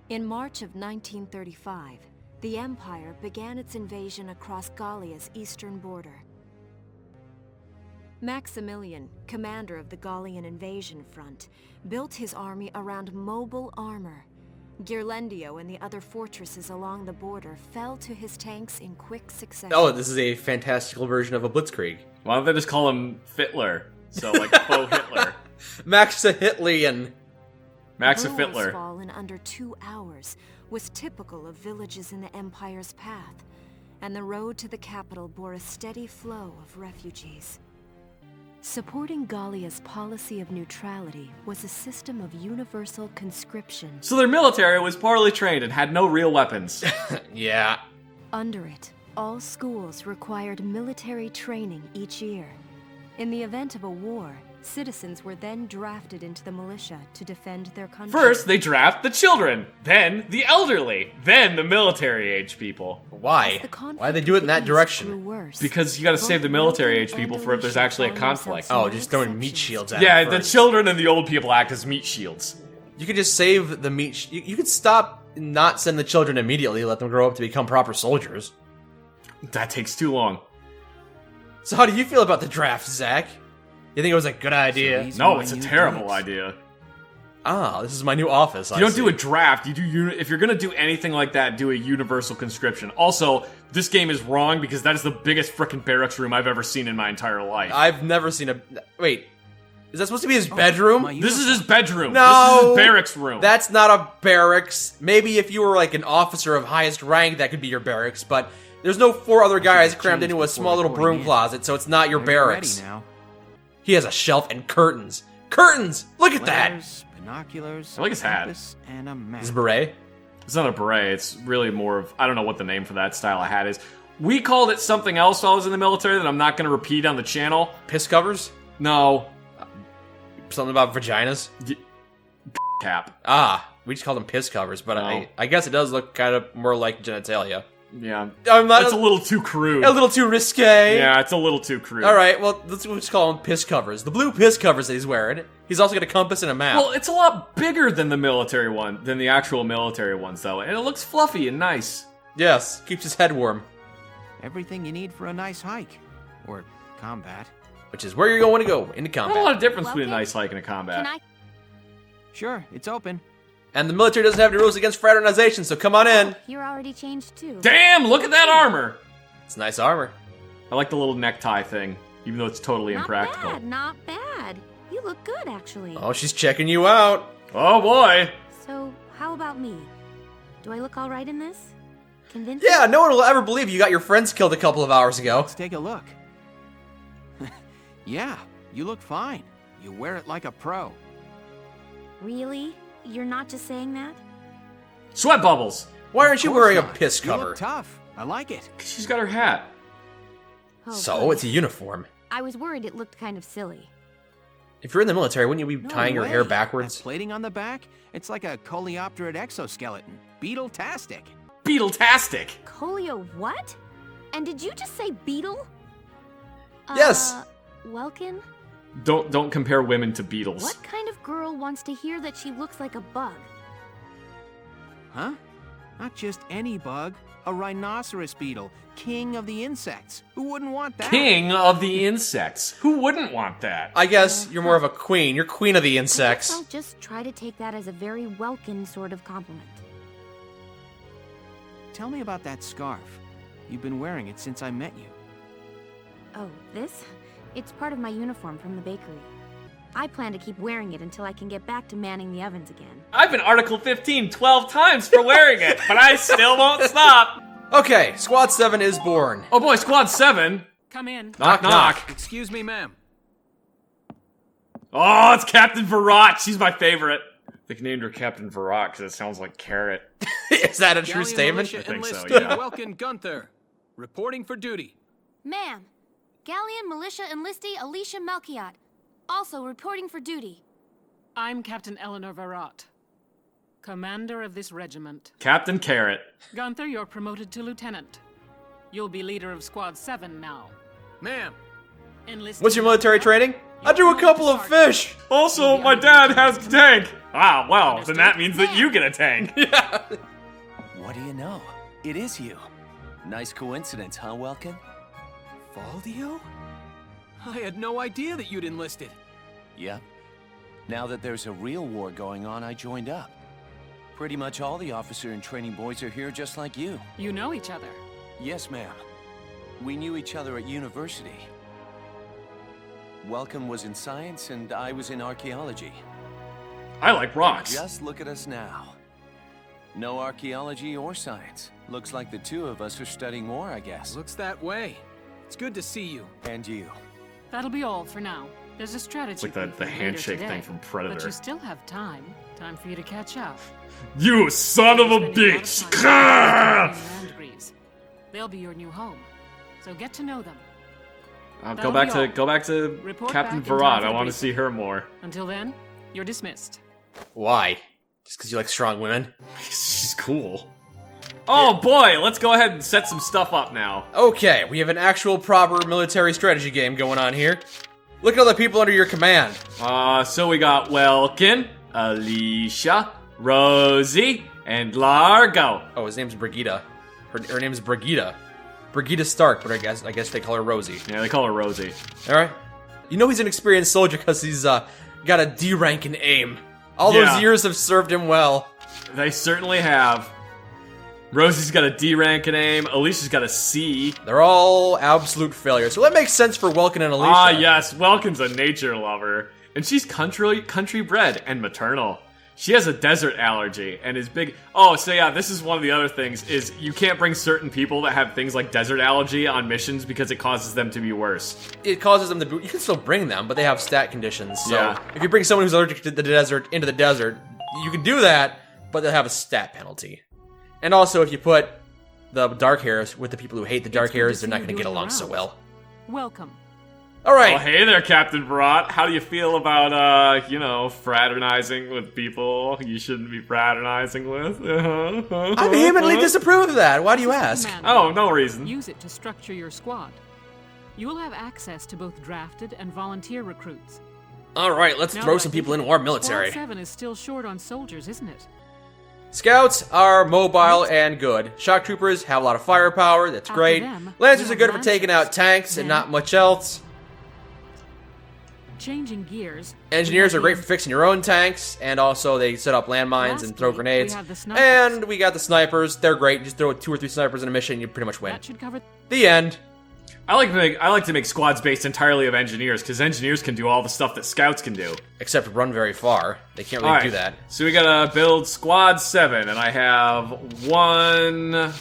In March of 1935, the Empire began its invasion across Gallia's eastern border. Maximilian, commander of the Gallian invasion front, built his army around mobile armor. Ghirlandaio and the other fortresses along the border fell to his tanks in quick succession. Oh, this is a fantastical version of a blitzkrieg. Why don't they just call him Fitler? So, like, faux Hitler. Maxa Hitlian. Maxa Burles' Fitler. fall in under 2 hours was typical of villages in the Empire's path, and the road to the capital bore a steady flow of refugees. Supporting Gallia's policy of neutrality was a system of universal conscription. So their military was poorly trained and had no real weapons. Yeah. Under it, all schools required military training each year. In the event of a war, citizens were then drafted into the militia to defend their country. First, they draft the children, then the elderly, then the military-age people. Why? Why do they do it in that direction? Because you gotta save the military-age people for if there's actually a conflict. Oh, just throwing meat shields at Yeah, them the first. children and the old people act as meat shields. You could just save the meat. You could stop and not send the children immediately. Let them grow up to become proper soldiers. That takes too long. So how do you feel about the draft, Zach? You think it was a good idea? No, it's a terrible idea. Ah, this is my new office. You don't do a draft. You do if you're gonna do anything like that, do a universal conscription. Also, this game is wrong because that is the biggest frickin' barracks room I've ever seen in my entire life. I've never seen a. Wait, is that supposed to be his bedroom? This is his bedroom. No, this is his barracks room. That's not a barracks. Maybe if you were like an officer of highest rank, that could be your barracks. But there's no 4 other guys crammed into a small little broom closet, so it's not your barracks. He has a shelf and curtains. Curtains! Look at that! Binoculars, I like his hat. and a map. His beret? It's not a beret. It's really more of, I don't know what the name for that style of hat is. We called it something else while I was in the military that I'm not going to repeat on the channel. Piss covers? No. Something about vaginas? Cap. Ah, we just called them piss covers, but No. I guess it does look kind of more like genitalia. Yeah. That's a little too crude. A little too risque. Yeah, it's a little too crude. Alright, well, let's just call them piss covers. The blue piss covers that he's wearing. He's also got a compass and a map. Well, it's a lot bigger than the military one, than the actual military ones, though, and it looks fluffy and nice. Yes, keeps his head warm. Everything you need for a nice hike. Or combat. Which is where you're going to go, into Not a lot combat. of difference between a nice hike and a combat. Can I? Sure, it's open. And the military doesn't have any rules against fraternization, so come on in. You're already changed too. Damn, look at that armor! It's nice armor. I like the little necktie thing, even though it's totally impractical. Not bad. You look good, actually. Oh, she's checking you out. Oh boy! So, how about me? Do I look all right in this? Convinced? Yeah, no one will ever believe you got your friends killed a couple of hours ago. Let's take a look. Yeah, you look fine. You wear it like a pro. Really? You're not just saying that? Sweat bubbles! Why aren't you Of course wearing a not. piss You cover? look tough. I like it. She's got her hat. Oh, So, good. it's a uniform. I was worried it looked kind of silly. If you're in the military, wouldn't you be No tying your way. hair That backwards? plating on the back? It's like a coleopterate exoskeleton. Beetle-tastic. Beetle-tastic! Colio what? And did you just say beetle? Yes. Welkin? Don't compare women to beetles. What kind of girl wants to hear that she looks like a bug? Huh? Not just any bug. A rhinoceros beetle. King of the insects. Who wouldn't want that? King of the insects. Who wouldn't want that? I guess you're more of a queen. You're queen of the I guess insects. I'll just try to take that as a very welcome sort of compliment. Tell me about that scarf. You've been wearing it since I met you. Oh, this? It's part of my uniform from the bakery. I plan to keep wearing it until I can get back to manning the ovens again. I've been Article 15 12 times for wearing it, but I still won't stop. Okay, Squad 7 is born. Oh boy, Squad 7. Come in. Knock, knock. Excuse me, ma'am. Oh, it's Captain Verrot. She's my favorite. They named her Captain Verrot because it sounds like carrot. Is that a true Galleon statement? Militia I think so, enlisted yeah. Welkin Gunther, reporting for duty. Ma'am, Galleon Militia Enlistee Alicia Melchiot, also reporting for duty. I'm Captain Eleanor Verrot, commander of this regiment. Captain Carrot. Gunther, you're promoted to lieutenant. You'll be leader of Squad 7 now. Ma'am. Enlisted What's your military training? I drew a couple of fish. Also, my dad has the tank. Ah, well, then that means that you get a tank. What do you know? It is you. Nice coincidence, huh, Welkin? Valdio? I had no idea that you'd enlisted. Yep. Now that there's a real war going on, I joined up. Pretty much all the officer and training boys are here just like you. You know each other. Yes, ma'am. We knew each other at university. Welcome was in science and I was in archaeology. I like rocks. Just look at us now. No archaeology or science. Looks like the two of us are studying war, I guess. Looks that way. It's good to see you. And you. That'll be all for now. There's a strategy. It's like the briefing later handshake today, thing from Predator. But you still have time. Time for you to catch up. You son of a Spending lot of bitch! time studying land degrees. They'll be your new home. So get to know them. Go back to Report Captain back in time Varad. for I the want to briefing. see her more. Until then, you're dismissed. Why? Just because you like strong women? She's cool. Oh boy, let's go ahead and set some stuff up now. Okay, we have an actual proper military strategy game going on here. Look at all the people under your command. So we got Welkin, Alicia, Rosie, and Largo. Oh, his name's Brigida. Her name's Brigida. Brigida Stark, but I guess they call her Rosie. Yeah, they call her Rosie. Alright. You know he's an experienced soldier because he's got a D rank in aim. All Yeah. those years have served him well. They certainly have. Rosie's got a D rank in aim. Alicia's got a C. They're all absolute failures. So that makes sense for Welkin and Alicia. Ah, yes, Welkin's a nature lover. And she's country bred and maternal. She has a desert allergy and is big. Oh, so yeah, this is one of the other things, is you can't bring certain people that have things like desert allergy on missions because it causes them to be worse. It causes them to be... You can still bring them, but they have stat conditions. So Yeah. if you bring someone who's allergic to the desert into the desert, you can do that, but they'll have a stat penalty. And also, if you put the dark hairs with the people who hate the dark It's good to hairs, they're see not you going to get doing the along so rounds. well. Welcome. All right. Oh, hey there, Captain Barat. How do you feel about, fraternizing with people you shouldn't be fraternizing with? I vehemently disapprove of that. Why do you ask? Command. Oh, no reason. Use it to structure your squad. You will have access to both drafted and volunteer recruits. All right, let's Now throw that I some think people of in it, our military. Squad 7 is still short on soldiers, isn't it? Scouts are mobile and good. Shock troopers have a lot of firepower. That's After great. them, Lancers we are have good for taking out lancers. tanks and Then- not much else. Changing gears. Engineers we are great have for fixing your own tanks, and also they set up landmines and throw Lastly, grenades. we have the snipers. And we got the snipers. They're great. Just throw 2 or 3 snipers in a mission, you pretty much win. That should cover. The end. I like to make squads based entirely of engineers, because engineers can do all the stuff that scouts can do. Except run very far. They can't really Alright, do that. so we gotta build squad 7, and I have 1...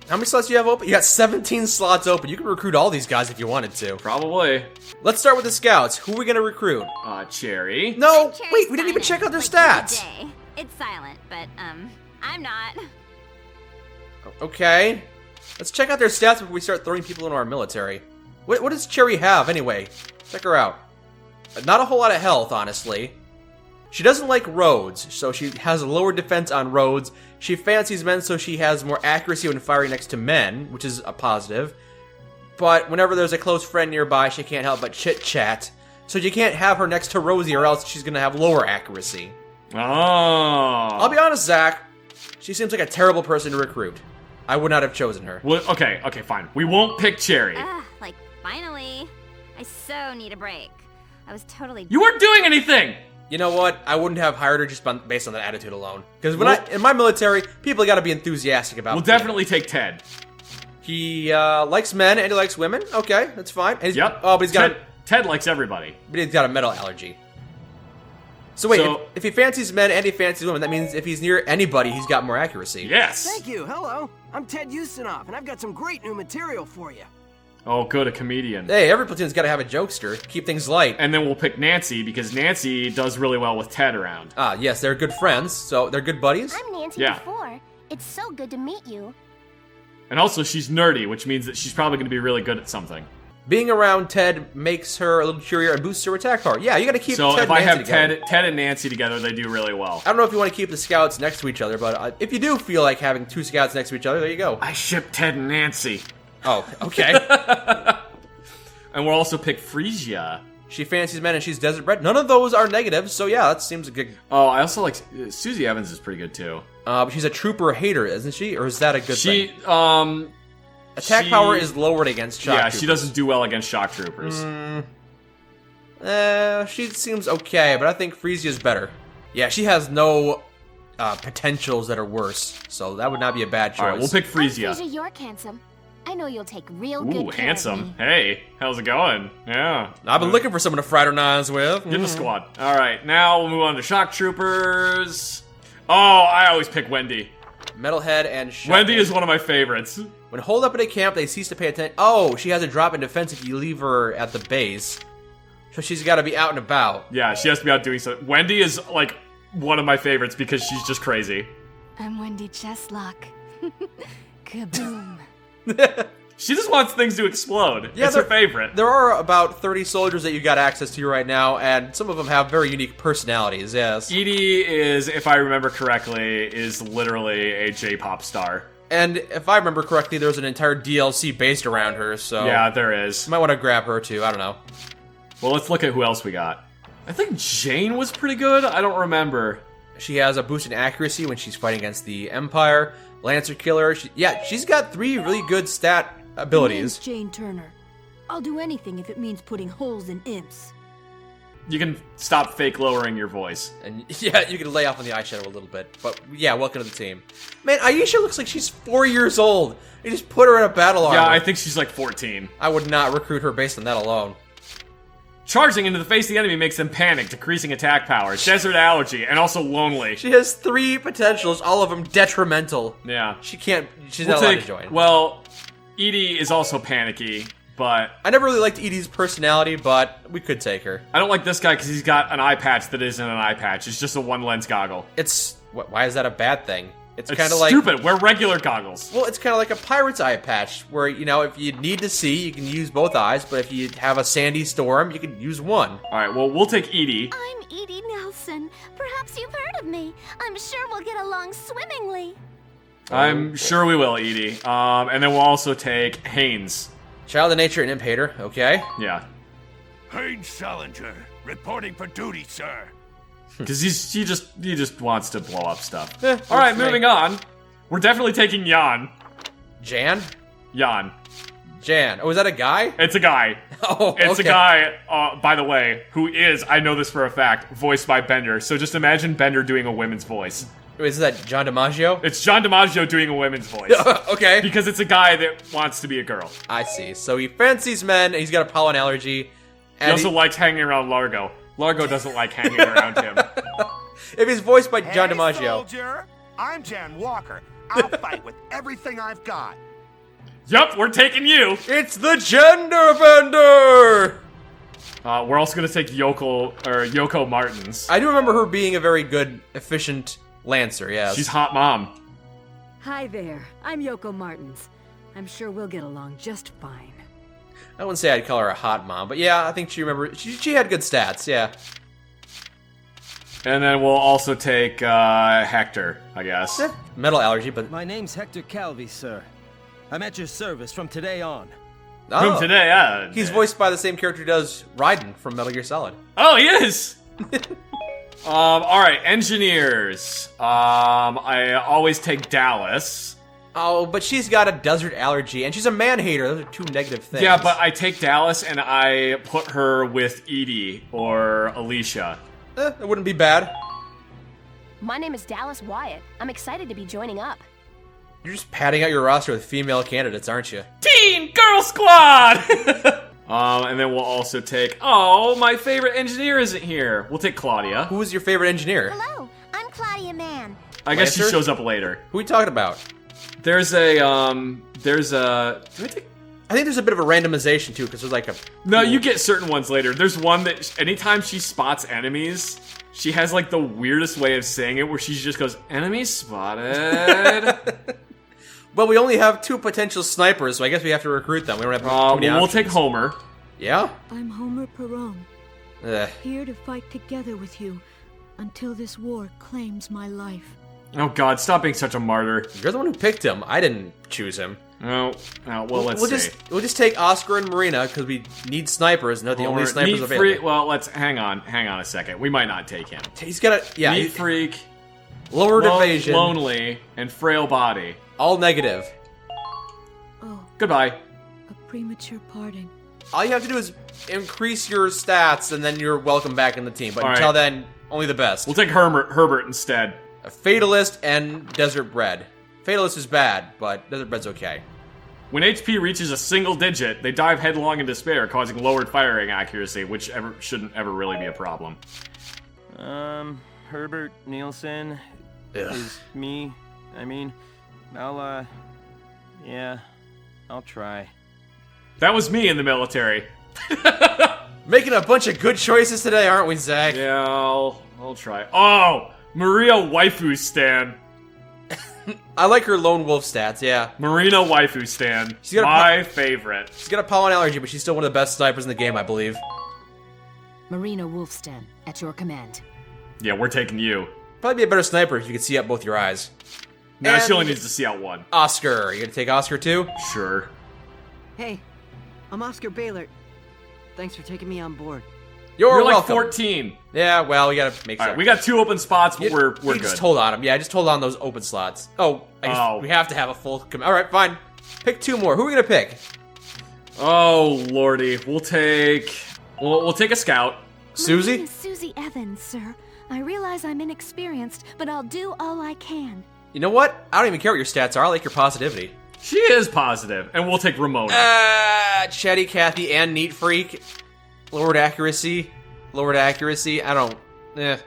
How many slots do you have open? You got 17 slots open. You can recruit all these guys if you wanted to. Probably. Let's start with the scouts. Who are we going to recruit? Cherry. No, Cherry's wait, we didn't even check out their stats. Day. It's silent, but I'm not. Okay. Let's check out their stats before we start throwing people into our military. What does Cherry have, anyway? Check her out. Not a whole lot of health, honestly. She doesn't like roads, so she has a lower defense on roads. She fancies men, so she has more accuracy when firing next to men, which is a positive. But whenever there's a close friend nearby, she can't help but chit-chat. So you can't have her next to Rosie, or else she's going to have lower accuracy. Oh. I'll be honest, Zach. She seems like a terrible person to recruit. I would not have chosen her. Well, okay, fine. We won't pick Cherry. Like, finally. I so need a break. I was totally... You weren't doing anything! You know what? I wouldn't have hired her just based on that attitude alone. Because in my military, people got to be enthusiastic about. We'll definitely take Ted. He likes men and he likes women. Okay, that's fine. And Yep. Oh, but Ted likes everybody. he's got a metal allergy. So wait, So- if he fancies men and he fancies women, that means if he's near anybody, he's got more accuracy. Yes! Thank you. Hello. I'm Ted Ustinov, and I've got some great new material for you. Oh, good, a comedian. Hey, every platoon's got to have a jokester. Keep things light. And then we'll pick Nancy, because Nancy does really well with Ted around. Ah, yes, they're good friends, so they're good buddies. I'm Nancy Yeah. before. It's so good to meet you. And also, she's nerdy, which means that she's probably going to be really good at something. Being around Ted makes her a little cheerier and boosts her attack power. Yeah, you got to keep So Ted if I and Nancy have together. Ted and Nancy together, they do really well. I don't know if you want to keep the scouts next to each other, but if you do feel like having 2 scouts next to each other, there you go. I ship Ted and Nancy. Oh, okay. And we'll also pick Frisia. She fancies men and she's desert bred. None of those are negatives, so yeah, that seems a good... Oh, I also like... Susie Evans is pretty good, too. But she's a trooper hater, isn't she? Or is that a good thing? Attack She- power is lowered against shock troopers. she doesn't do well against shock troopers. She seems okay, but I think Frieza's better. Yeah, she has no potentials that are worse, so that would not be a bad choice. Alright, we'll pick I'm Frisia. Frisia York, handsome. I know you'll take real good Ooh, care of handsome. me. Hey, how's it going? Yeah. I've been looking for someone to fraternize with. Get in the squad. Alright, now we'll move on to shock troopers. Oh, I always pick Wendy. Metalhead and Shotgun. Wendy is one of my favorites. When holed up at a camp, they cease to pay attention. Oh, she has a drop in defense if you leave her at the base. So she's got to be out and about. Yeah, she has to be out doing something. Wendy is, like, one of my favorites because she's just crazy. I'm Wendy Chestlock. Kaboom. She just wants things to explode. Yeah, it's her favorite. There are about 30 soldiers that you got access to right now, and some of them have very unique personalities, yes. Edie is, if I remember correctly, is literally a J-pop star. And if I remember correctly, there's an entire DLC based around her, so... Yeah, there is. You might want to grab her, too. I don't know. Well, let's look at who else we got. I think Jane was pretty good. I don't remember. She has a boost in accuracy when she's fighting against the Empire. Lancer Killer. She's got 3 really good stat My name's abilities. Jane Turner. I'll do anything if it means putting holes in imps. You can stop fake lowering your voice. And yeah, you can lay off on the eyeshadow a little bit. But yeah, welcome to the team. Man, Aisha looks like she's 4 years old. You just put her in a battle armor. Yeah, I think she's like 14. I would not recruit her based on that alone. Charging into the face of the enemy makes them panic, decreasing attack power, desert allergy, and also lonely. She has 3 potentials, all of them detrimental. Yeah. She's not allowed to join. Well, Edie is also panicky, but... I never really liked Edie's personality, but we could take her. I don't like this guy because he's got an eye patch that isn't an eye patch. It's just a one-lens goggle. Why is that a bad thing? It's kind of like... stupid. Wear regular goggles. Well, it's kind of like a pirate's eye patch, where, you know, if you need to see, you can use both eyes, but if you have a sandy storm, you can use one. Alright, well, we'll take Edie. I'm Edie Nelson. Perhaps you've heard of me. I'm sure we'll get along swimmingly. I'm sure we will, Edie. And then we'll also take Haynes. Child of Nature and Imp Hater, okay. Yeah. Haynes Salinger, reporting for duty, sir. Because he just wants to blow up stuff. Works Alright, for me. moving on. We're definitely taking Jan. Jan? Jan. Oh, is that a guy? It's a guy. Oh, It's okay. a guy, by the way, who is, I know this for a fact, voiced by Bender. So just imagine Bender doing a women's voice. Wait, is that John DiMaggio? It's John DiMaggio doing a women's voice. Okay. Because it's a guy that wants to be a girl. I see. So he fancies men, and he's got a pollen allergy. He And also likes hanging around Largo. Largo doesn't like hanging around him. if he's voiced by John DiMaggio. Soldier, I'm Jan Walker. I'll fight with everything I've got. Yup, we're taking you. It's the gender bender! We're also gonna take Yoko Martins. I do remember her being a very good, efficient Lancer, yes. She's hot mom. Hi there. I'm Yoko Martins. I'm sure we'll get along just fine. I wouldn't say I'd call her a hot mom, but yeah, I think she had good stats, yeah. And then we'll also take Hector, I guess. Metal allergy, but... My name's Hector Calvi, sir. I'm at your service from today on. From today, yeah. He's voiced by the same character who does Raiden from Metal Gear Solid. Oh, he is! Alright, engineers. I always take Dallas. Oh, but she's got a desert allergy, and she's a man-hater. Those are 2 negative things. Yeah, but I take Dallas and I put her with Edie or Alicia. That wouldn't be bad. My name is Dallas Wyatt. I'm excited to be joining up. You're just padding out your roster with female candidates, aren't you? Teen Girl Squad! And then we'll also take... Oh, my favorite engineer isn't here. We'll take Claudia. Who was your favorite engineer? Hello, I'm Claudia Mann. I guess she Lancer? shows up later. Who are we talking about? There's a... Do I take... I think there's a bit of a randomization, too, because there's like a... No, you get certain ones later. There's one that anytime she spots enemies, she has like the weirdest way of saying it where she just goes, "Enemy spotted." Well, we only have 2 potential snipers, so I guess we have to recruit them. We don't have too many we'll options. take Homer. Yeah? I'm Homer Perron, Ugh. here to fight together with you until this war claims my life. Oh god, stop being such a martyr. You're the one who picked him. I didn't choose him. Oh, well, let's see. We'll just take Oscar and Marina because we need snipers. And they're the only snipers available. Well, let's hang on a second. We might not take him. He's got a Neat freak, lowered evasion, lonely, and frail body. All negative. Oh. Goodbye. A premature parting. All you have to do is increase your stats, and then you're welcome back in the team. But until then, only the best. We'll take Herbert instead. A Fatalist and Desert Bread. Fatalist is bad, but Desert Bread's okay. When HP reaches a single digit, they dive headlong in despair, causing lowered firing accuracy, which shouldn't ever really be a problem. Herbert Nielsen is me. I mean, I'll try. That was me in the military. Making a bunch of good choices today, aren't we, Zach? Yeah, I'll try. Oh, Maria Waifu Stan. I like her lone wolf stats, yeah. Marina Waifu Stan. My favorite. She's got a pollen allergy, but she's still one of the best snipers in the game, I believe. Marina Wolfstan, at your command. Yeah, we're taking you. Probably be a better sniper if you could see out both your eyes. No, she only needs to see out one. Oscar. You gonna take Oscar too? Sure. Hey, I'm Oscar Baylor. Thanks for taking me on board. You're like welcome. 14. Yeah, well, we gotta make Alright, we got 2 open spots, but we're good. Just hold on them. Yeah, just hold on those open slots. Oh, I guess we have to have a full... Alright, fine. Pick 2 more. Who are we gonna pick? Oh, lordy. We'll take a scout. Susie? My name is Susie Evans, sir. I realize I'm inexperienced, but I'll do all I can. You know what? I don't even care what your stats are. I like your positivity. She is positive. And we'll take Ramona. Chatty Cathy and Neat Freak. Lowered accuracy. I don't... Well,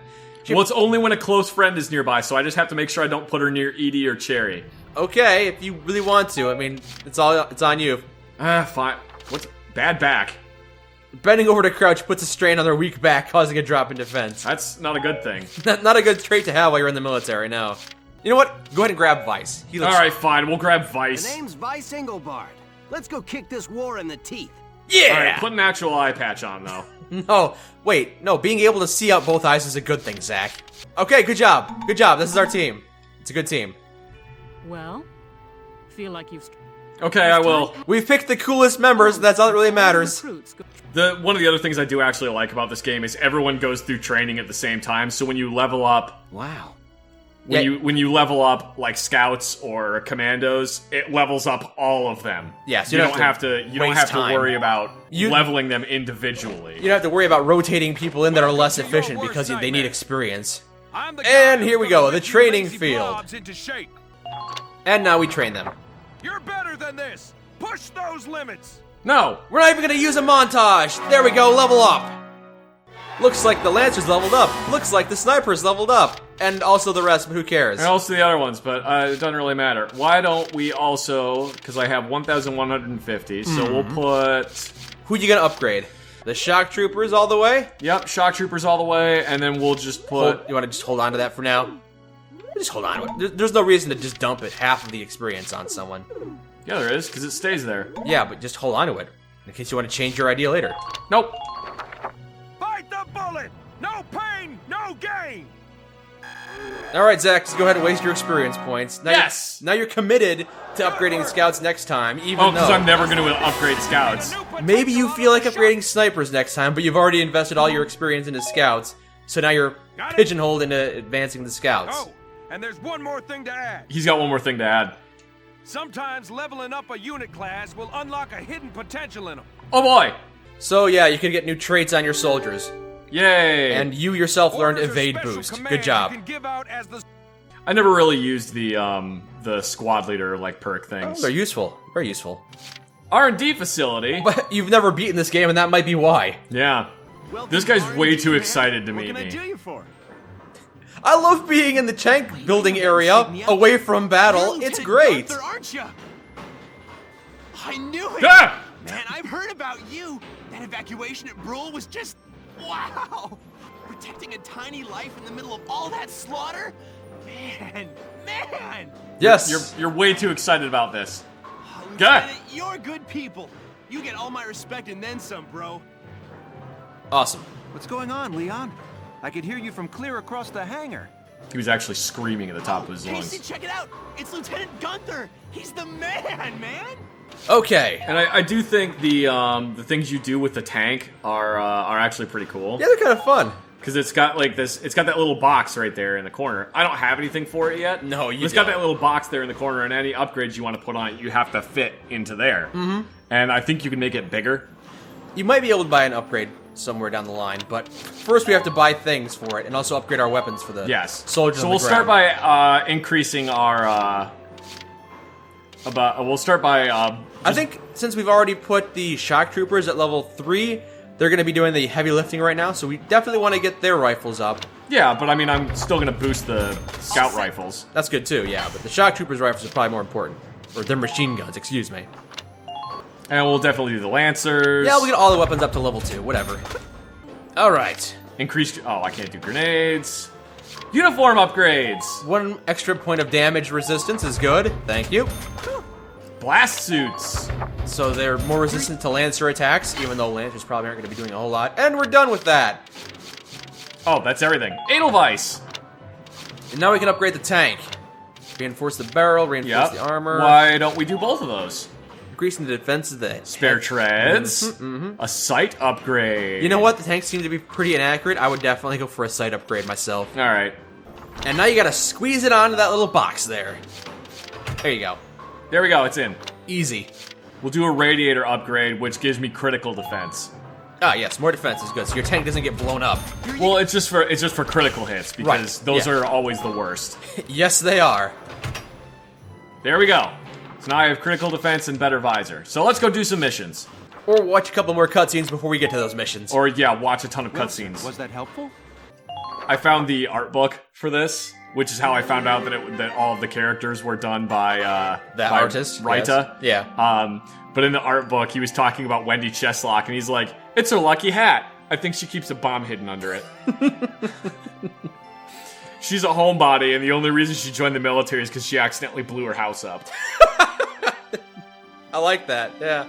it's only when a close friend is nearby, so I just have to make sure I don't put her near Edie or Cherry. Okay, if you really want to. I mean, it's on you. Fine. What's... Bad back. Bending over to crouch puts a strain on their weak back, causing a drop in defense. That's not a good thing. Not a good trait to have while you're in the military, no. You know what? Go ahead and grab Vice. Alright, fine. We'll grab Vice. The name's Vice Engelbard. Let's go kick this war in the teeth. Yeah! Alright, put an actual eye patch on, though. No, wait. No, being able to see out both eyes is a good thing, Zach. Okay, good job. Good job. This is our team. It's a good team. Well, feel like you've... Okay, I will. We've picked the coolest members, and that's all that really matters. One of the other things I do actually like about this game is everyone goes through training at the same time, so when you level up... Wow. When you level up like scouts or commandos, it levels up all of them. Yes, you don't have to worry about leveling them individually. You don't have to worry about rotating people in that are less efficient because they need experience. And here we go, the training field. And now we train them. You're better than this. Push those limits. No, we're not even gonna use a montage. There we go, level up. Looks like the Lancers leveled up. Looks like the Snipers leveled up. And also the rest, but who cares? And also the other ones, but it doesn't really matter. Why don't we also, because I have 1,150, so we'll put... Who you gonna upgrade? The Shock Troopers all the way? Yep, Shock Troopers all the way, and then we'll just put... You wanna just hold on to that for now? Just hold on to it. There's no reason to just dump it, half of the experience on someone. Yeah, there is, because it stays there. Yeah, but just hold on to it, in case you want to change your idea later. Nope. Fight the bullet! No pain, no gain! Alright, Zach, so go ahead and waste your experience points. Now yes! Now you're committed to upgrading scouts next time, even though... Oh, because I'm never going to upgrade scouts. Maybe you feel like upgrading snipers next time, but you've already invested all your experience into scouts, so now you're pigeonholed into advancing the scouts. Oh, and there's one more thing to add. He's got one more thing to add. Sometimes leveling up a unit class will unlock a hidden potential in them. Oh boy! So yeah, you can get new traits on your soldiers. Yay! And you yourself learned Evade Boost. Good job. I never really used the squad leader like perk things. Oh, they're useful. Very useful. R&D facility. But you've never beaten this game, and that might be why. Yeah. This guy's way too excited to meet me. I love being in the tank building area, away from battle. It's great. Aren't you? I knew it. Ah! Man, I've heard about you. That evacuation at Brule was just wow. Protecting a tiny life in the middle of all that slaughter. Man. Yes. You're way too excited about this. Lieutenant, you're good people. You get all my respect and then some, bro. Awesome. What's going on, Leon? I could hear you from clear across the hangar. He was actually screaming at the top of his Casey, lungs. check it out! It's Lieutenant Gunther! He's the man, man! Okay. And I do think the things you do with the tank are actually pretty cool. Yeah, they're kind of fun. Because it's got like this, it's got that little box right there in the corner. I don't have anything for it yet. No, you It's got that little box there in the corner, and any upgrades you want to put on it, you have to fit into there. Mm-hmm. And I think you can make it bigger. You might be able to buy an upgrade somewhere down the line, but first we have to buy things for it and also upgrade our weapons for the soldiers. So on we'll the start ground. by increasing our. We'll start by. I think since we've already put the shock troopers at level 3, they're going to be doing the heavy lifting right now, so we definitely want to get their rifles up. Yeah, but I mean, I'm still going to boost the scout rifles. That's good too, yeah, but the shock troopers' rifles are probably more important. Or their machine guns, excuse me. And we'll definitely do the lancers. Yeah, we'll get all the weapons up to level 2, whatever. Alright. Increased. Oh, I can't do grenades. Uniform upgrades. 1 extra point of damage resistance is good. Thank you. Blast suits. So they're more resistant to Lancer attacks, even though Lancers probably aren't going to be doing a whole lot. And we're done with that. Oh, that's everything. Edelweiss. And now we can upgrade the tank. Reinforce the barrel, reinforce the armor. Why don't we do both of those? Increasing the defense of the spare treads. A sight upgrade. You know what? The tanks seem to be pretty inaccurate. I would definitely go for a sight upgrade myself. All right. And now you got to squeeze it onto that little box there. There you go. There we go. It's in. Easy. We'll do a radiator upgrade, which gives me critical defense. Ah, yes, more defense is good, so your tank doesn't get blown up. Well, it's just for critical hits because those are always the worst. Yes, they are. There we go. So now I have critical defense and better visor. So let's go do some missions. Or watch a couple more cutscenes before we get to those missions. Or yeah, watch a ton of cutscenes. Was that helpful? I found the art book for this, which is how I found out that all of the characters were done by that artist, Ryutaro. Yes. Yeah. But in the art book, he was talking about Wendy Cheslock, and he's like, "It's her lucky hat. I think she keeps a bomb hidden under it." She's a homebody, and the only reason she joined the military is because she accidentally blew her house up. I like that. Yeah.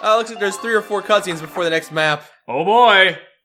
Looks like there's 3 or 4 cutscenes before the next map. Oh boy!